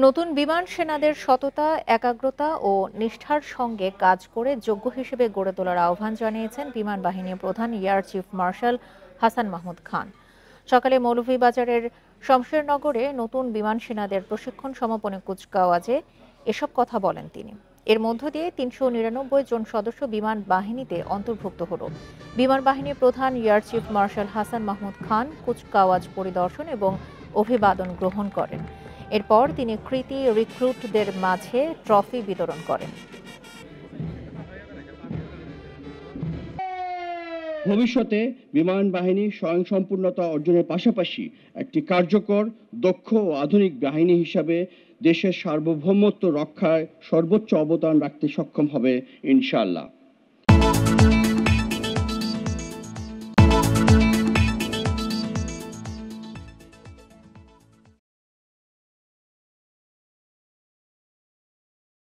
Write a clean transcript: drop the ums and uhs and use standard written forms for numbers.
নতুন বিমান সেনাদের সততা, একাগ্রতা ও নিষ্ঠার সঙ্গে কাজ করে যোগ্য হিসেবে গড়ে তোলার আহ্বান জানিয়েছেন বিমান বাহিনী প্রধান air chief marshal Hasan Mahmud Khan. সকালে মৌলভীবাজারের শমশেরনগরে নতুন বিমান সেনাদের প্রশিক্ষণ সমাপনী কুচকাওয়াজে এসব কথা বলেন তিনি। এর মধ্য দিয়ে ৩৯৯ জন সদস্য বিমান বাহিনীতে অন্তর্ভুক্ত হল। বিমান বাহিনী প্রধান air chief marshal Hasan Mahmud Khan কুচকাওয়াজ পরিদর্শন এবং অভিবাদন গ্রহণ করেন। এরপর তিনি কৃতী রিক্রুটদের মাঝে ট্রফি বিতরণ করেন। ভবিষ্যতে বিমান বাহিনী স্বয়ংসম্পূর্ণতা অর্জনের পাশাপাশি একটি কার্যকর, দক্ষ ও আধুনিক বাহিনী হিসাবে দেশের সার্বভৌমত্ব রক্ষায় সর্বোচ্চ অবদান রাখতে সক্ষম হবে ইনশাআল্লাহ।